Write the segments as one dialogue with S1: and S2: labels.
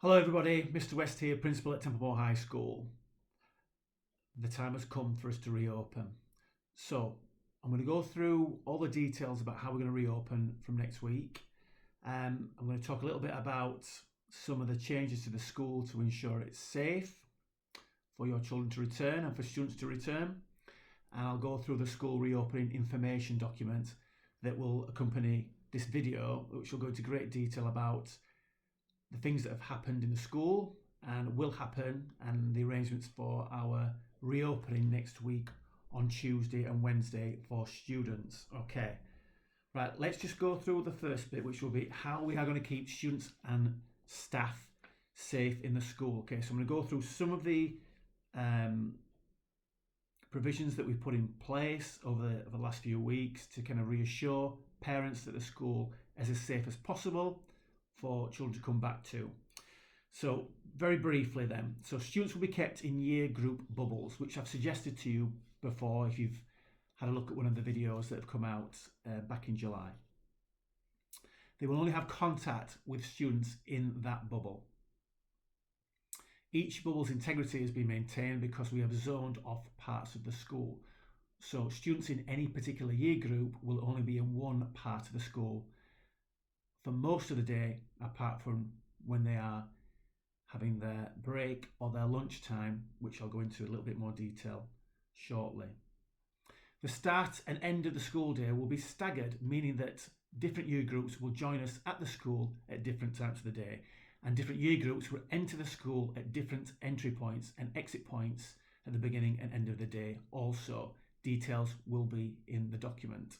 S1: Hello everybody, Mr. West here, Principal at Temple High School. The time has come for us to reopen. So I'm going to go through all the details about how we're going to reopen from next week. I'm going to talk a little bit about some of the changes to the school to ensure it's safe for your children to return and for students to return. And I'll go through the school reopening information document that will accompany this video, which will go into great detail about the things that have happened in the school and will happen, and the arrangements for our reopening next week on Tuesday and Wednesday for students. Okay, right, let's just go through the first bit, which will be how we are going to keep students and staff safe in the school. Okay, so I'm going to go through some of the provisions that we've put in place over the last few weeks to kind of reassure parents that the school is as safe as possible for children to come back to. So very briefly then, so students will be kept in year group bubbles, which I've suggested to you before if you've had a look at one of the videos that have come out back in July. They will only have contact with students in that bubble. Each bubble's integrity has been maintained because we have zoned off parts of the school. So students in any particular year group will only be in one part of the school for most of the day, apart from when they are having their break or their lunchtime, which I'll go into a little bit more detail shortly. The start and end of the school day will be staggered, meaning that different year groups will join us at the school at different times of the day, and different year groups will enter the school at different entry points and exit points at the beginning and end of the day. Also, details will be in the document.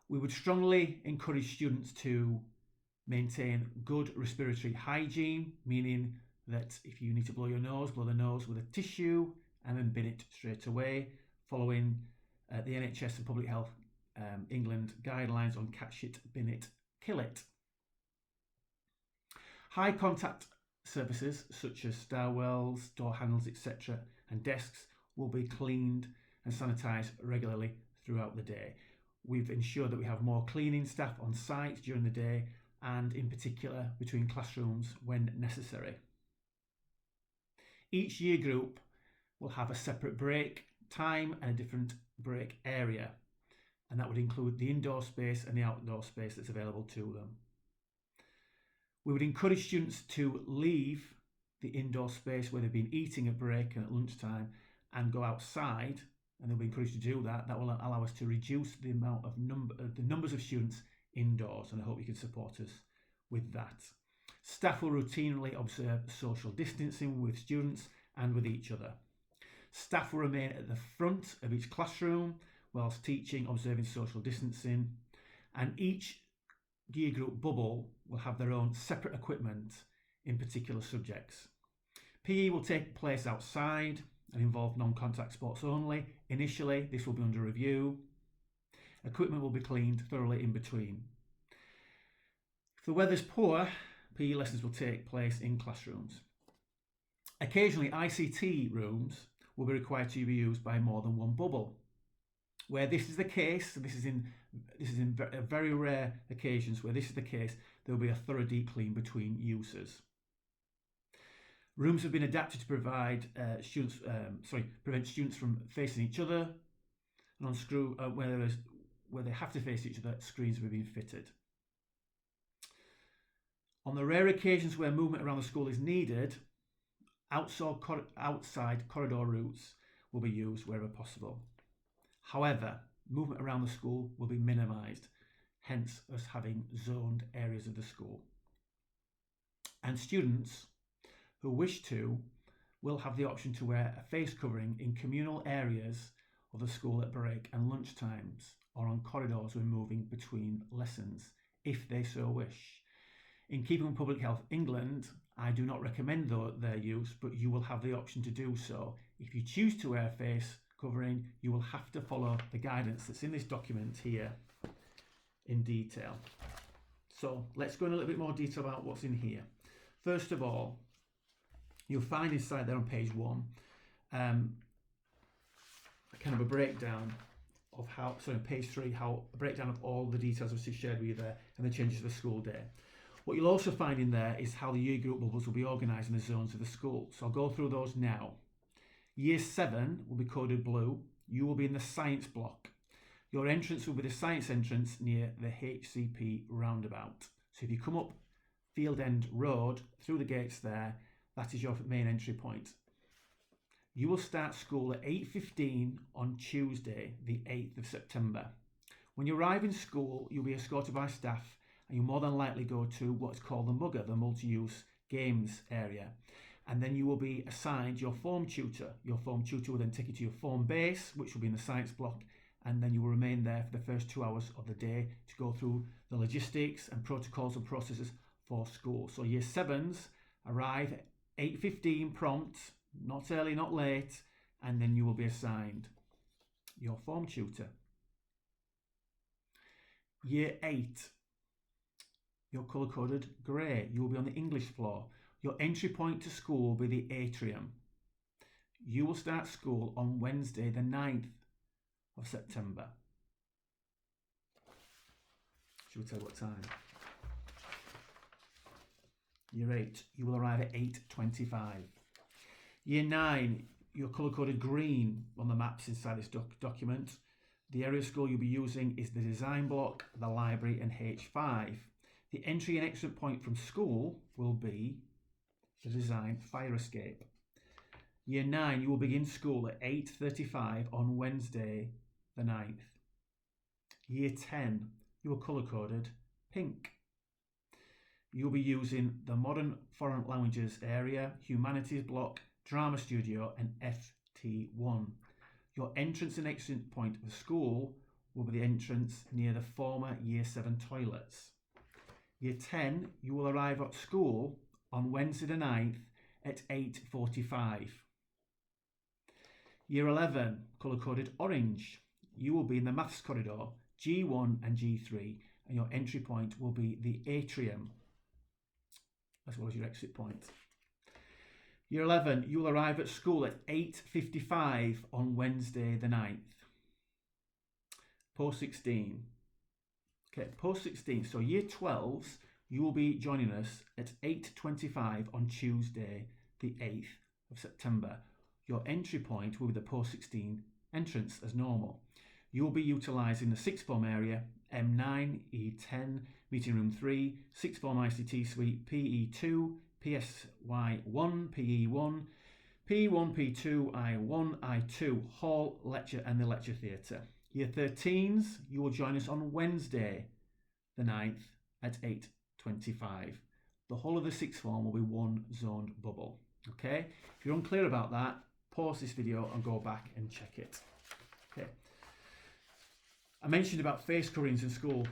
S1: We would strongly encourage students to maintain good respiratory hygiene, meaning that if you need to blow the nose with a tissue and then bin it straight away, following the NHS and Public Health England guidelines on catch it, bin it, kill it. High contact surfaces such as stairwells, door handles, etc. and desks will be cleaned and sanitised regularly throughout the day. We've ensured that we have more cleaning staff on site during the day and in particular between classrooms when necessary. Each year group will have a separate break time and a different break area, and that would include the indoor space and the outdoor space that's available to them. We would encourage students to leave the indoor space where they've been eating at break and at lunchtime and go outside, and they'll be encouraged to do that. That will allow us to reduce the amount of the numbers of students indoors, and I hope you can support us with that. Staff will routinely observe social distancing with students and with each other. Staff will remain at the front of each classroom whilst teaching, observing social distancing, and each year group bubble will have their own separate equipment in particular subjects. PE will take place outside and involve non-contact sports only. Initially, this will be under review. Equipment will be cleaned thoroughly in between. If the weather's poor, PE lessons will take place in classrooms. Occasionally, ICT rooms will be required to be used by more than one bubble. Where this is the case, and this is in very rare occasions where this is the case, there will be a thorough deep clean between users. Rooms have been adapted to prevent students from facing each other, and on where they have to face each other, screens have been fitted. On the rare occasions where movement around the school is needed, outside corridor routes will be used wherever possible. However, movement around the school will be minimised, hence us having zoned areas of the school. And students who wish to will have the option to wear a face covering in communal areas of the school at break and lunch times, or on corridors when moving between lessons, if they so wish. In keeping with Public Health England, I do not recommend their use, but you will have the option to do so. If you choose to wear a face covering, you will have to follow the guidance that's in this document here in detail. So let's go in a little bit more detail about what's in here. First of all, you'll find inside there on page 1 kind of a breakdown of page 3, a breakdown of all the details I've shared with you there and the changes to the school day. What you'll also find in there is how the year group bubbles will be organised in the zones of the school. So I'll go through those now. Year 7 will be coded blue. You will be in the science block. Your entrance will be the science entrance near the HCP roundabout. So if you come up Field End Road through the gates there, that is your main entry point. You will start school at 8:15 on Tuesday, the 8th of September. When you arrive in school, you'll be escorted by staff and you'll more than likely go to what's called the Mugger, the multi-use games area. And then you will be assigned your form tutor. Your form tutor will then take you to your form base, which will be in the science block, and then you will remain there for the first 2 hours of the day to go through the logistics and protocols and processes for school. So year 7s arrive at 8:15 prompt, not early, not late, and then you will be assigned your form tutor. Year 8, you're colour-coded grey. You will be on the English floor. Your entry point to school will be the atrium. You will start school on Wednesday, the 9th of September. Should we tell what time? Year 8, you will arrive at 8:25. Year 9, you're colour-coded green on the maps inside this document. The area of school you'll be using is the design block, the library and H5. The entry and exit point from school will be the design fire escape. Year 9, you will begin school at 8:35 on Wednesday the 9th. Year 10, you are colour-coded pink. You'll be using the modern foreign languages area, humanities block, drama studio and FT1. Your entrance and exit point of the school will be the entrance near the former Year 7 toilets. Year 10, you will arrive at school on Wednesday the 9th at 8:45. Year 11, colour-coded orange. You will be in the maths corridor, G1 and G3, and your entry point will be the atrium, as well as your exit point. Year 11, you will arrive at school at 8:55 on Wednesday the 9th. Post 16. Okay, post 16. So year 12s, you will be joining us at 8:25 on Tuesday the 8th of September. Your entry point will be the post 16 entrance as normal. You will be utilising the sixth form area, M9, E10, meeting room 3, sixth form ICT suite, PE2, PSY1, PE1, P1, P2, I1, I2, hall, lecture and the lecture theatre. Year 13s, you will join us on Wednesday the 9th at 8:25. The whole of the sixth form will be one zoned bubble. Okay, if you're unclear about that, pause this video and go back and check it. Okay, I mentioned about face coverings in school.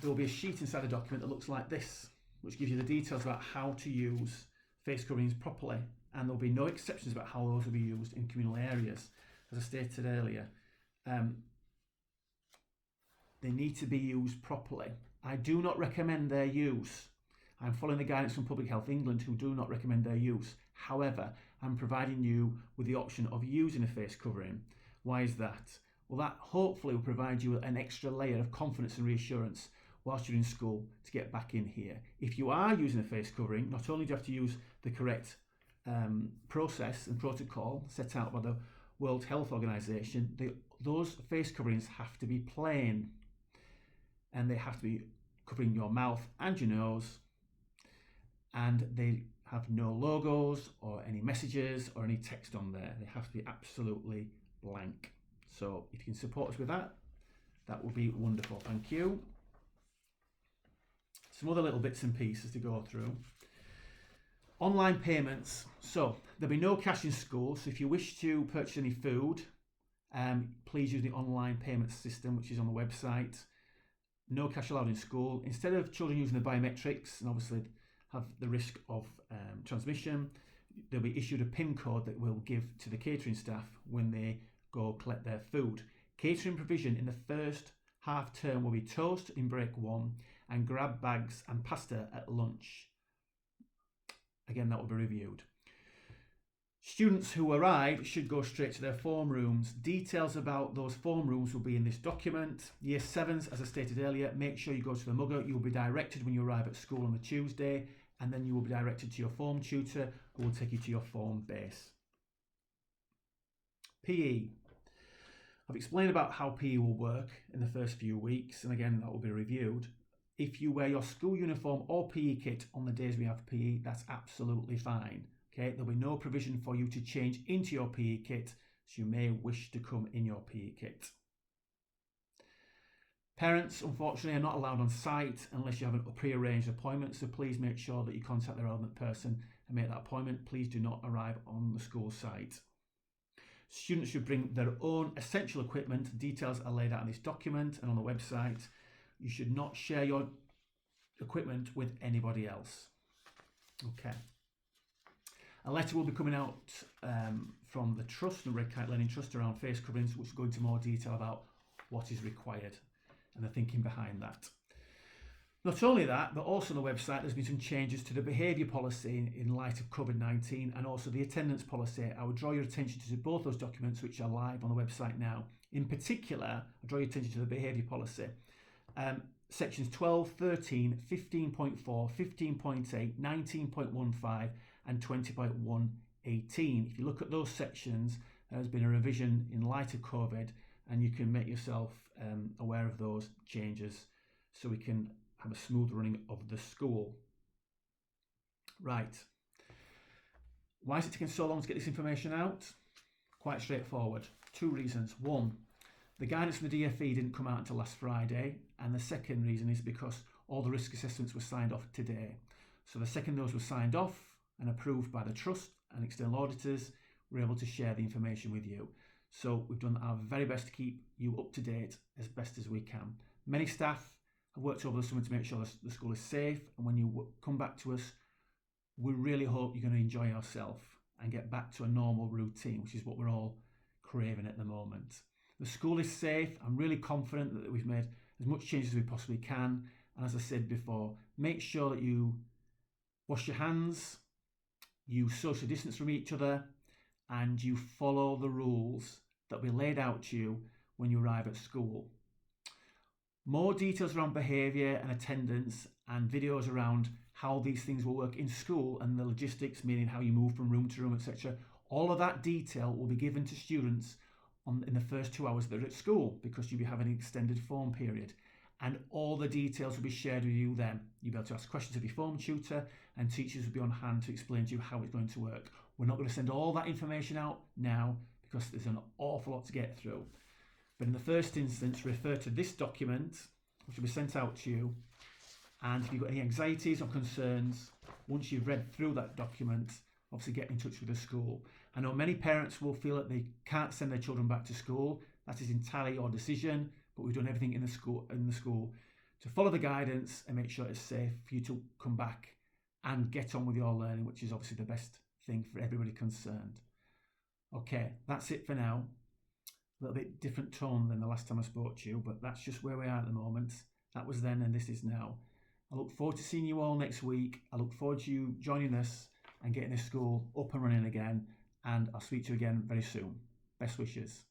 S1: There will be a sheet inside the document that looks like this, which gives you the details about how to use face coverings properly, and there'll be no exceptions about how those will be used in communal areas. As I stated earlier, they need to be used properly. I do not recommend their use. I'm following the guidance from Public Health England, who do not recommend their use. However, I'm providing you with the option of using a face covering. Why is that? Well, that hopefully will provide you an extra layer of confidence and reassurance whilst you're in school to get back in here. If you are using a face covering, not only do you have to use the correct process and protocol set out by the World Health Organization, those face coverings have to be plain, and they have to be covering your mouth and your nose, and they have no logos or any messages or any text on there. They have to be absolutely blank. So if you can support us with that, that would be wonderful. Thank you. Some other little bits and pieces to go through. Online payments. So there'll be no cash in school. So if you wish to purchase any food, please use the online payment system, which is on the website. No cash allowed in school. Instead of children using the biometrics and obviously have the risk of transmission, they'll be issued a PIN code that we'll give to the catering staff when they go collect their food. Catering provision in the first half term will be toast in break 1 and grab bags and pasta at lunch. Again, that will be reviewed. Students who arrive should go straight to their form rooms. Details about those form rooms will be in this document. Year 7s, as I stated earlier, make sure you go to the mugger. You will be directed when you arrive at school on the Tuesday, and then you will be directed to your form tutor, who will take you to your form base. PE. I've explained about how PE will work in the first few weeks, and again, that will be reviewed. If you wear your school uniform or PE kit on the days we have PE, that's absolutely fine. Okay, there'll be no provision for you to change into your PE kit, so you may wish to come in your PE kit. Parents, unfortunately, are not allowed on site unless you have a pre-arranged appointment, so please make sure that you contact the relevant person and make that appointment. Please do not arrive on the school site. Students should bring their own essential equipment. Details are laid out in this document and on the website. You should not share your equipment with anybody else. Okay. A letter will be coming out from the Trust, the Red Kite Learning Trust, around face coverings, which will go into more detail about what is required and the thinking behind that. Not only that, but also on the website there's been some changes to the behaviour policy in light of COVID-19 and also the attendance policy. I would draw your attention to both those documents which are live on the website now. In particular, I draw your attention to the behaviour policy. Sections 12, 13, 15.4, 15.8, 19.15 and 20.118. If you look at those sections, there has been a revision in light of COVID, and you can make yourself aware of those changes so we can have a smooth running of the school. Right. Why is it taking so long to get this information out? Quite straightforward. 2 reasons. 1, the guidance from the DFE didn't come out until last Friday, and the second reason is because all the risk assessments were signed off today. So the second those were signed off and approved by the Trust and external auditors, we're able to share the information with you. So we've done our very best to keep you up to date as best as we can. Many staff have worked over the summer to make sure the school is safe, and when you come back to us, we really hope you're going to enjoy yourself and get back to a normal routine, which is what we're all craving at the moment. The school is safe. I'm really confident that we've made as much change as we possibly can. And as I said before, make sure that you wash your hands, you social distance from each other, and you follow the rules that will be laid out to you when you arrive at school. More details around behaviour and attendance and videos around how these things will work in school and the logistics, meaning how you move from room to room, etc. All of that detail will be given to students in the first 2 hours they're at school, because you'll be having an extended form period. And all the details will be shared with you then. You'll be able to ask questions of your form tutor, and teachers will be on hand to explain to you how it's going to work. We're not going to send all that information out now because there's an awful lot to get through. But in the first instance, refer to this document, which will be sent out to you. And if you've got any anxieties or concerns, once you've read through that document, obviously get in touch with the school. I know many parents will feel that they can't send their children back to school. That is entirely your decision, but we've done everything in the school to follow the guidance and make sure it's safe for you to come back and get on with your learning, which is obviously the best thing for everybody concerned. Okay, that's it for now. A little bit different tone than the last time I spoke to you, but that's just where we are at the moment. That was then and this is now. I look forward to seeing you all next week. I look forward to you joining us and getting this school up and running again, and I'll speak to you again very soon. Best wishes.